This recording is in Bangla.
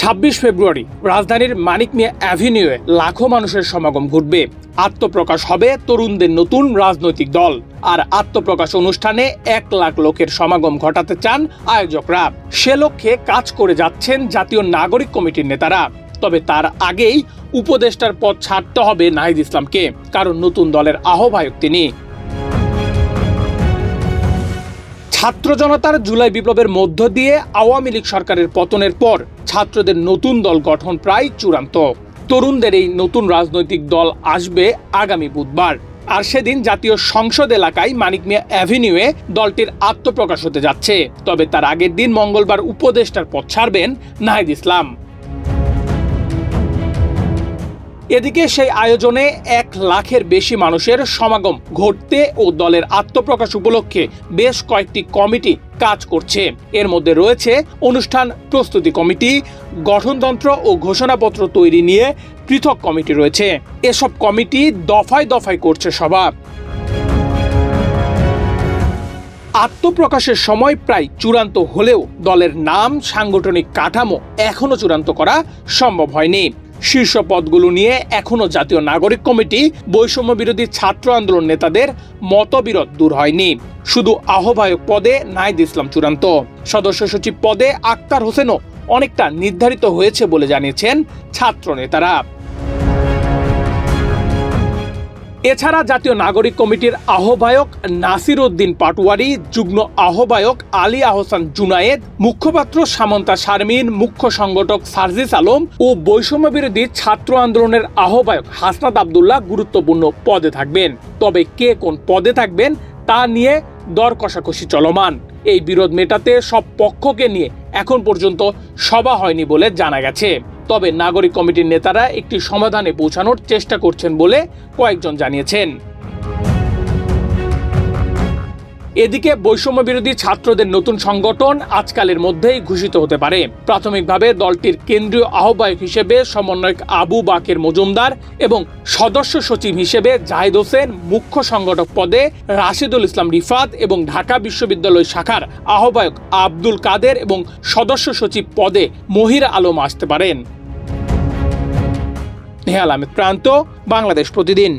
26 ফেব্রুয়ারি রাজধানীর মানিক মিয়া অ্যাভিনিউয়ে লাখো মানুষের সমাগম ঘটবে। আত্মপ্রকাশ হবে তরুণদের নতুন রাজনৈতিক দল। আর আত্মপ্রকাশ অনুষ্ঠানে 1 লাখ লোকের সমাগম ঘটাতে চান আয়োজকরা। সে লক্ষ্যে কাজ করে যাচ্ছেন জাতীয় নাগরিক কমিটির নেতারা। তবে তার আগেই উপদেষ্টার পদ ছাড়তে হবে নাহিদ ইসলামকে, কারণ নতুন দলের আহ্বায়ক তিনি। ছাত্র জনতার জুলাই বিপ্লবের মধ্য দিয়ে আওয়ামী লীগ সরকারের পতনের পর ছাত্রদের নতুন দল গঠন প্রায় চূড়ান্ত। তরুণদের এই নতুন রাজনৈতিক দল আসবে আগামী বুধবার। আর সেদিন জাতীয় সংসদ এলাকায় মানিক মিয়া অ্যাভিনিউয়ে দলটির আত্মপ্রকাশ হতে যাচ্ছে। তবে তার আগের দিন মঙ্গলবার উপদেষ্টার পদ ছাড়বেন নাহিদ ইসলাম। এদিকে সেই আয়োজনে 1 লাখের বেশি মানুষের সমাগম ঘটতে ও দলের আত্মপ্রকাশ উপলক্ষে বেশ কয়েকটি কমিটি কাজ করছে। এর মধ্যে রয়েছে অনুষ্ঠান প্রস্তুতি কমিটি, গঠনতন্ত্র ও ঘোষণাপত্র তৈরি নিয়ে পৃথক কমিটি রয়েছে। এসব কমিটি দফায় দফায় করছে সভা। আত্মপ্রকাশের সময় প্রায় চূড়ান্ত হলেও দলের নাম, সাংগঠনিক কাঠামো এখনো চূড়ান্ত করা সম্ভব হয়নি। শীর্ষ পদগুলো নিয়ে এখনো জাতীয় নাগরিক কমিটি, বৈষম্য বিরোধী ছাত্র আন্দোলন নেতাদের মতবিরোধ দূর হয়নি। শুধু আহ্বায়ক পদে নাহিদ ইসলাম চূড়ান্ত। সদস্য সচিব পদে আক্তার হোসেনও অনেকটা নির্ধারিত হয়েছে বলে জানিয়েছেন ছাত্র নেতারা। এছাড়া জাতীয় নাগরিক কমিটির আহ্বায়ক নাসির উদ্দিন পাটোয়ারি, যুগ্ম আহ্বায়ক আলী আহসান জুনায়েদ, মুখপাত্র সামন্তা শারমিন, মুখ্য সংগঠক সার্জিস আলম ও বৈষম্য বিরোধী ছাত্র আন্দোলনের আহ্বায়ক হাসনাত আবদুল্লাহ গুরুত্বপূর্ণ পদে থাকবেন। তবে কে কোন পদে থাকবেন তা নিয়ে দর কষাকষি চলমান। এই বিরোধ মেটাতে সব পক্ষকে নিয়ে এখন পর্যন্ত সভা হয়নি বলে জানা গেছে। তবে নাগরিক কমিটির নেতারা একটি সমাধানে পৌঁছানোর চেষ্টা করছেন বলে কয়েকজন জানিয়েছেন। এদিকে বৈষম্য বিরোধী ছাত্রদের নতুন সংগঠন আজকালের মধ্যেই ঘোষিত হতে পারে। প্রাথমিকভাবে দলটির কেন্দ্রীয় আহ্বায়ক হিসেবে সমন্বয়ক আবু বাকের মজুমদার এবং সদস্য সচিব হিসেবে জাহিদ হোসেন, মুখ্য সংগঠক পদে রাশিদুল ইসলাম রিফাত এবং ঢাকা বিশ্ববিদ্যালয় শাখার আহ্বায়ক আব্দুল কাদের এবং সদস্য সচিব পদে মহির আলম আসতে পারেন। নেহাল আহমেদ প্রান্ত, বাংলাদেশ প্রতিদিন।